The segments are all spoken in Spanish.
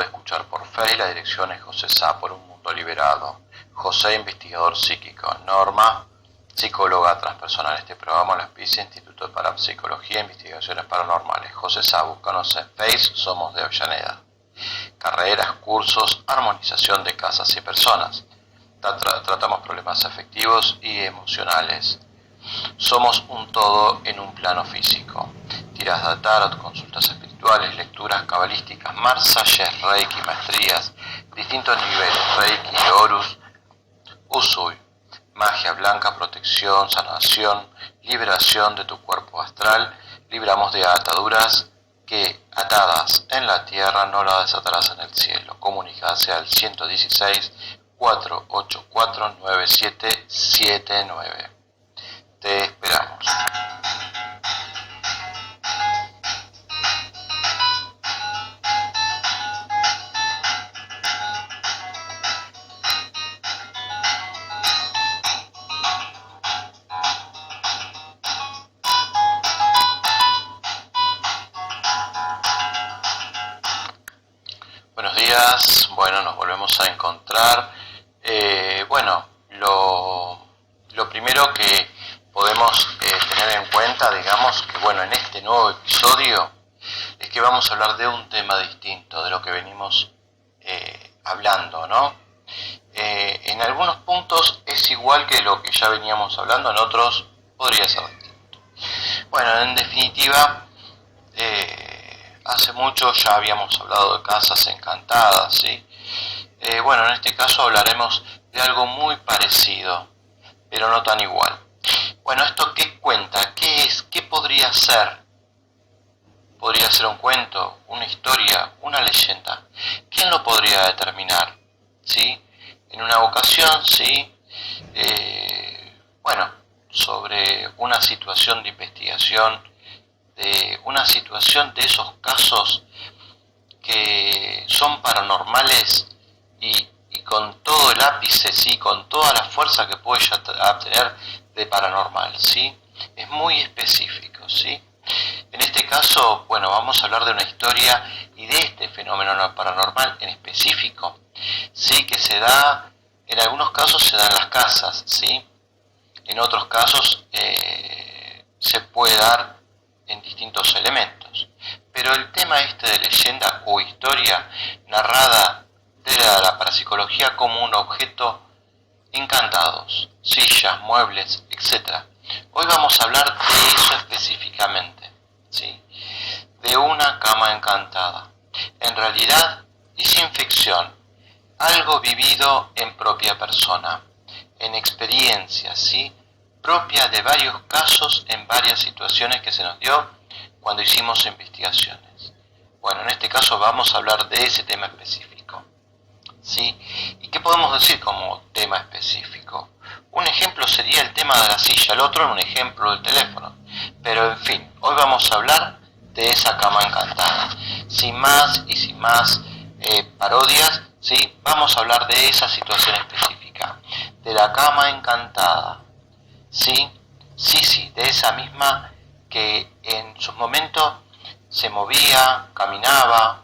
de escuchar por Face. La dirección es José Sá, por un mundo liberado. José, investigador psíquico. Norma, psicóloga transpersonal. Este programa lo auspicia Instituto de Parapsicología e Investigaciones Paranormales. José Sá, búscanos en Face, somos de Avellaneda. Carreras, cursos, armonización de casas y personas. Tratamos problemas afectivos y emocionales. Somos un todo en un plano físico. Tiras de tarot, consultas espirituales, lecturas cabalísticas, masajes, reiki, maestrías, distintos niveles, reiki, horus, usui, magia blanca, protección, sanación, liberación de tu cuerpo astral. Libramos de ataduras que atadas en la tierra no las desatarás en el cielo. Comunicase al 116 484 9779. Te esperamos. Buenos días, bueno, nos volvemos a encontrar. Lo primero que podemos tener en cuenta, digamos, que bueno, en este nuevo episodio es que vamos a hablar de un tema distinto de lo que venimos hablando, ¿no? En algunos puntos es igual que lo que ya veníamos hablando, en otros podría ser distinto. Bueno, en definitiva, hace mucho ya habíamos hablado de casas encantadas, ¿sí? En este caso hablaremos de algo muy parecido, pero no tan igual. Bueno, ¿esto qué cuenta? ¿Qué es? ¿Qué podría ser? ¿Podría ser un cuento, una historia, una leyenda? ¿Quién lo podría determinar? ¿Sí? En una ocasión, ¿sí? Sobre una situación de investigación, de una situación de esos casos que son paranormales y con todo el ápice, ¿sí? Con toda la fuerza que puede obtener de paranormal, ¿sí? Es muy específico, ¿sí? En este caso, bueno, vamos a hablar de una historia y de este fenómeno paranormal en específico, ¿sí? Que se da, en algunos casos se da en las casas, ¿sí? En otros casos se puede dar en distintos elementos. Pero el tema este de leyenda o historia narrada de la parapsicología como un objeto encantados, sillas, muebles, etc. Hoy vamos a hablar de eso específicamente, ¿sí? De una cama encantada. En realidad y sin ficción, algo vivido en propia persona, en experiencia, ¿sí? Propia de varios casos en varias situaciones que se nos dio cuando hicimos investigaciones. Bueno, en este caso vamos a hablar de ese tema específico, ¿sí? ¿Y qué podemos decir como tema específico? Un ejemplo sería el tema de la silla, el otro un ejemplo del teléfono. Pero en fin, hoy vamos a hablar de esa cama encantada. Sin más y sin más parodias, ¿sí? Vamos a hablar de esa situación específica, de la cama encantada. Sí, de esa misma que en sus momentos se movía, caminaba,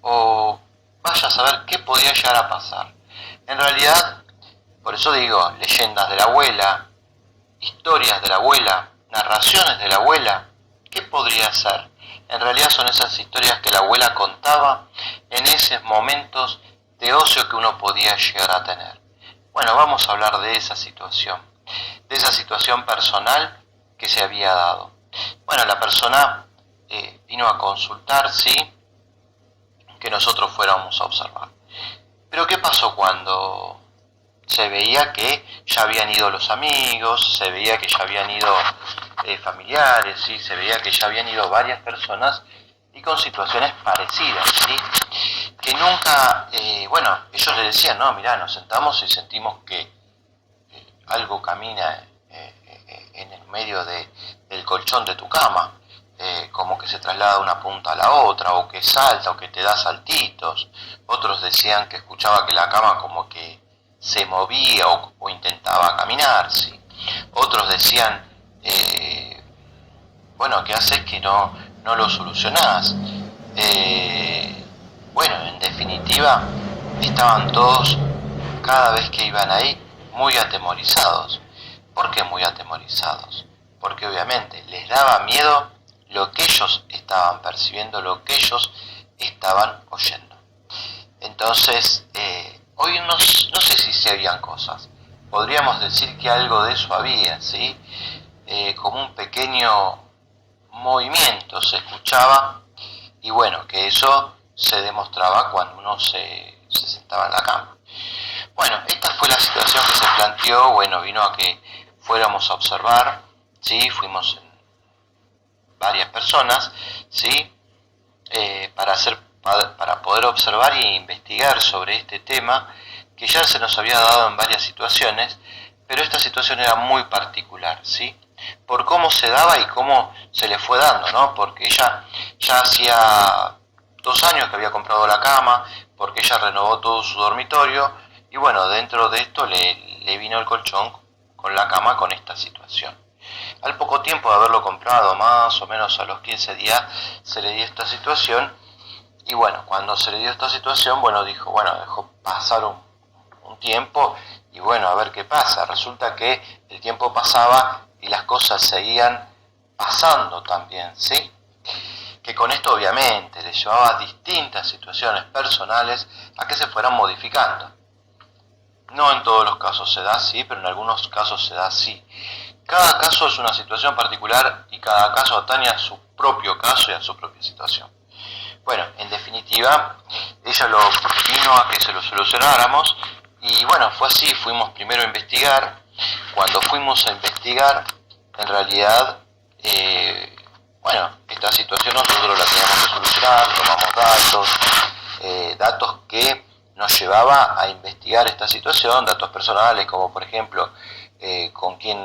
o vaya a saber qué podía llegar a pasar. En realidad, por eso digo, leyendas de la abuela, historias de la abuela, narraciones de la abuela, ¿qué podría ser? En realidad son esas historias que la abuela contaba en esos momentos de ocio que uno podía llegar a tener. Bueno, vamos a hablar de esa situación personal que se había dado. Bueno, la persona vino a consultar, ¿sí? Que nosotros fuéramos a observar. Pero ¿qué pasó cuando se veía que ya habían ido los amigos, se veía que ya habían ido familiares, ¿sí? Se veía que ya habían ido varias personas y con situaciones parecidas, ¿sí? Que nunca, ellos le decían, no, mirá, nos sentamos y sentimos que algo camina en el medio del colchón de tu cama, como que se traslada de una punta a la otra, o que salta, o que te da saltitos. Otros decían que escuchaba que la cama como que se movía o intentaba caminar, ¿sí? Otros decían, ¿qué haces que no lo solucionás? En definitiva estaban todos, cada vez que iban ahí, muy atemorizados. ¿Por qué muy atemorizados? Porque obviamente les daba miedo lo que ellos estaban percibiendo, lo que ellos estaban oyendo. Entonces, hoy no sé si se habían cosas. Podríamos decir que algo de eso había, ¿sí? Como un pequeño movimiento se escuchaba, y bueno, que eso se demostraba cuando uno se sentaba en la cama. Bueno, esta fue la situación que se planteó. Bueno, vino a que fuéramos a observar, ¿sí? Fuimos en varias personas, ¿sí? Para poder observar e investigar sobre este tema, que ya se nos había dado en varias situaciones, pero esta situación era muy particular, ¿sí? Por cómo se daba y cómo se le fue dando, ¿no? Porque ella ya hacía 2 años que había comprado la cama, porque ella renovó todo su dormitorio, y bueno, dentro de esto le vino el colchón con la cama con esta situación. Al poco tiempo de haberlo comprado, más o menos a los 15 días, se le dio esta situación, y bueno, cuando se le dio esta situación, bueno, dejó pasar un tiempo, y bueno, a ver qué pasa. Resulta que el tiempo pasaba y las cosas seguían pasando también, ¿sí? Que con esto obviamente le llevaba a distintas situaciones personales a que se fueran modificando. No en todos los casos se da así, pero en algunos casos se da así. Cada caso es una situación particular y cada caso atañe a su propio caso y a su propia situación. Bueno, en definitiva, ella lo vino a que se lo solucionáramos, y bueno, fue así. Fuimos primero a investigar. Cuando fuimos a investigar, en realidad, esta situación nosotros la teníamos que solucionar. Tomamos datos que nos llevaba a investigar esta situación, datos personales, como por ejemplo, con quién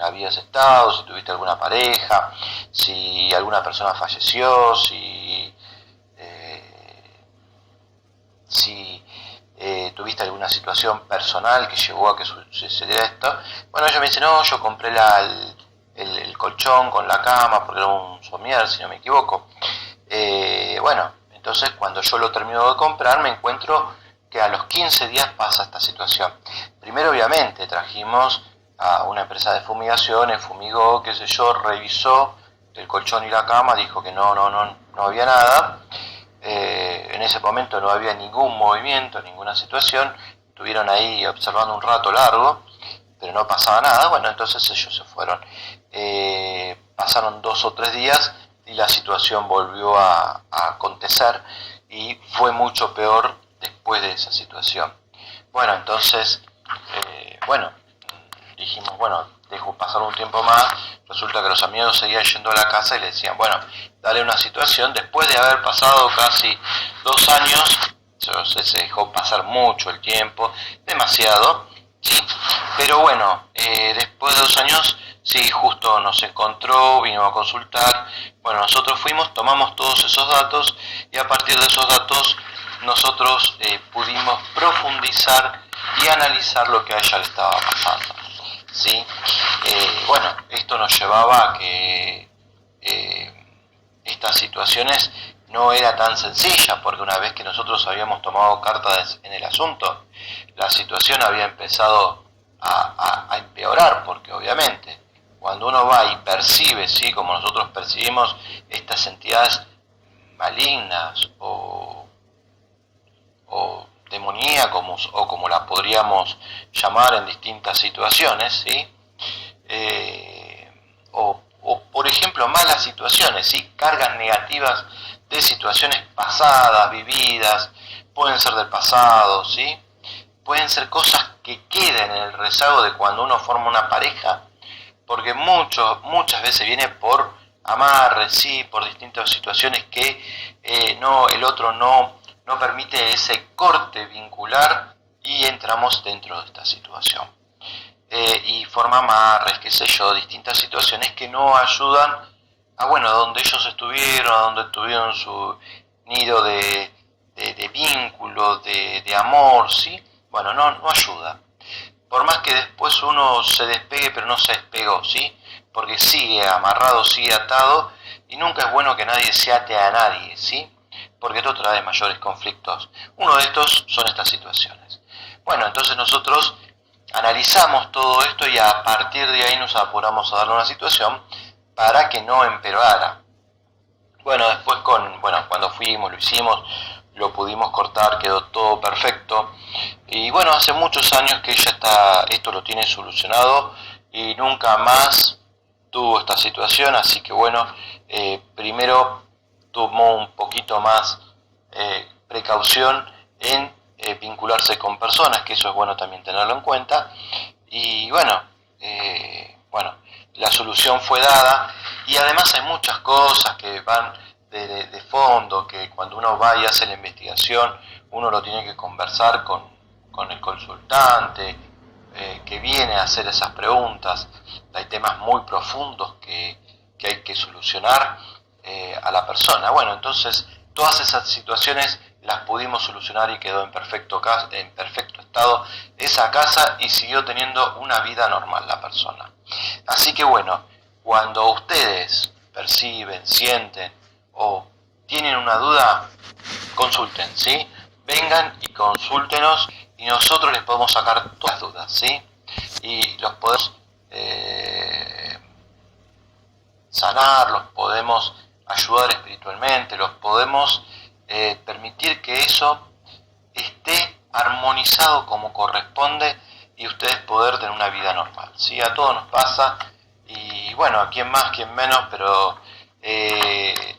habías estado, si tuviste alguna pareja, si alguna persona falleció, si tuviste alguna situación personal que llevó a que sucediera esto. Bueno, ella me dice, no, yo compré el colchón con la cama porque era un somier, si no me equivoco. Entonces cuando yo lo termino de comprar, me encuentro que a los 15 días pasa esta situación. Primero, obviamente, trajimos a una empresa de fumigaciones, fumigó, qué sé yo, revisó el colchón y la cama, dijo que no había nada. En ese momento no había ningún movimiento, ninguna situación. Estuvieron ahí observando un rato largo, pero no pasaba nada. Bueno, entonces ellos se fueron. Pasaron 2 o 3 días y la situación volvió a acontecer, y fue mucho peor después de esa situación. Bueno, entonces, dijimos, dejo pasar un tiempo más. Resulta que los amigos seguían yendo a la casa y le decían, dale una situación. Después de haber pasado casi 2 años, se dejó pasar mucho el tiempo, demasiado, ¿sí? Pero después de 2 años, sí, justo nos encontró, vino a consultar. Bueno, nosotros fuimos, tomamos todos esos datos, y a partir de esos datos nosotros pudimos profundizar y analizar lo que a ella le estaba pasando, ¿sí? Esto nos llevaba a que estas situaciones no era tan sencilla, porque una vez que nosotros habíamos tomado cartas en el asunto, la situación había empezado a empeorar, porque obviamente cuando uno va y percibe, ¿sí?, como nosotros percibimos estas entidades malignas o demoníacos, o como las podríamos llamar en distintas situaciones, ¿sí? O por ejemplo malas situaciones, ¿sí?, cargas negativas de situaciones pasadas, vividas, pueden ser del pasado, ¿sí?, pueden ser cosas que queden en el rezago de cuando uno forma una pareja, porque muchas veces viene por amarres, ¿sí?, por distintas situaciones que el otro no permite ese corte vincular, y entramos dentro de esta situación. Y forma amarres, qué sé yo, distintas situaciones que no ayudan a donde ellos estuvieron, a donde tuvieron su nido de vínculo, de amor, ¿sí? No ayuda. Por más que después uno se despegue, pero no se despegó, ¿sí? Porque sigue amarrado, sigue atado, y nunca es bueno que nadie se ate a nadie, ¿sí? porque esto trae mayores conflictos. Uno de estos son estas situaciones. Bueno, entonces nosotros analizamos todo esto y a partir de ahí nos apuramos a darle una situación para que no empeorara. Bueno, después cuando fuimos, lo hicimos, lo pudimos cortar, quedó todo perfecto. Y bueno, hace muchos años que ella esto lo tiene solucionado y nunca más tuvo esta situación, así que bueno, primero tomó un poquito más precaución en vincularse con personas, que eso es bueno también tenerlo en cuenta. Y bueno, la solución fue dada y además hay muchas cosas que van de fondo, que cuando uno va y hace la investigación uno lo tiene que conversar con el consultante que viene a hacer esas preguntas. Hay temas muy profundos que hay que solucionar a la persona. Bueno, entonces todas esas situaciones las pudimos solucionar y quedó en perfecto estado esa casa y siguió teniendo una vida normal la persona. Así que bueno, cuando ustedes perciben, sienten o tienen una duda, consulten, ¿sí? Vengan y consúltenos y nosotros les podemos sacar todas las dudas, ¿sí? Y los podemos sanar, los podemos ayudar espiritualmente, los podemos permitir que eso esté armonizado como corresponde y ustedes poder tener una vida normal, ¿sí? A todos nos pasa y bueno, a quien más, quien menos, pero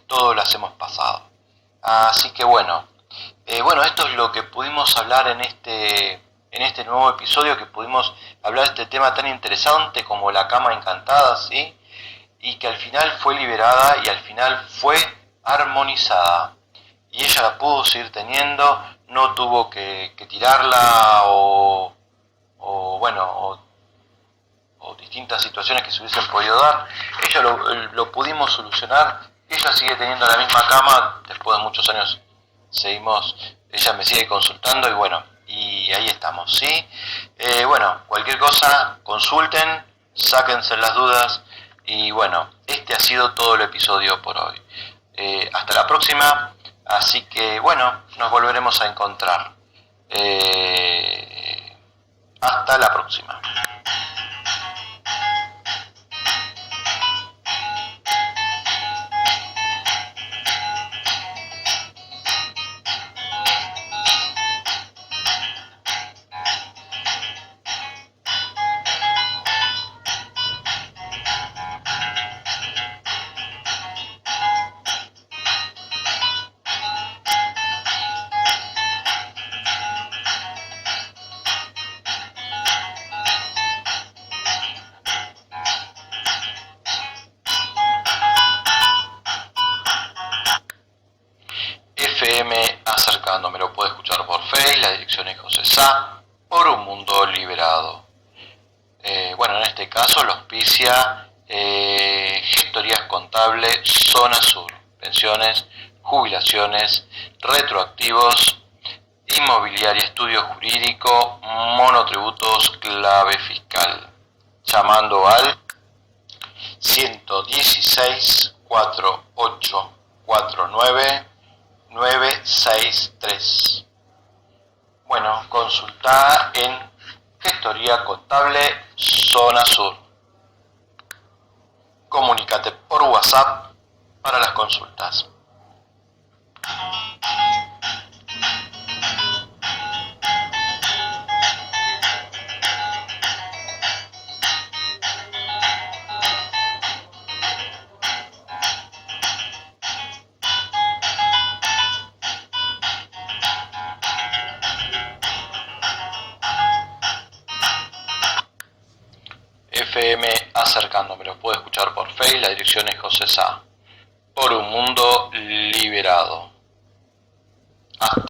todos las hemos pasado. Así que bueno, esto es lo que pudimos hablar en este nuevo episodio, que pudimos hablar de este tema tan interesante como la cama encantada, ¿sí? Y que al final fue liberada y al final fue armonizada. Y ella la pudo seguir teniendo, no tuvo que tirarla o distintas situaciones que se hubiesen podido dar. Ella lo pudimos solucionar. Ella sigue teniendo la misma cama, después de muchos años ella me sigue consultando y bueno, y ahí estamos, ¿sí? Cualquier cosa, consulten, sáquense las dudas y bueno, este ha sido todo el episodio por hoy. Hasta la próxima, así que bueno, nos volveremos a encontrar. Hasta la próxima. FM Acercándome, lo puede escuchar por Face, la dirección es José Sá, por un mundo liberado. En este caso lo auspicia Gestorías Contables Zona Sur, pensiones, jubilaciones, retroactivos, inmobiliaria, estudio jurídico, monotributos, clave fiscal. Llamando al 116 4849 963. Bueno, consulta en Gestoría Contable Zona Sur. Comunícate por WhatsApp para las consultas. FM Acercándome, lo puede escuchar por Face, la dirección es José Sá, por un mundo liberado. Hasta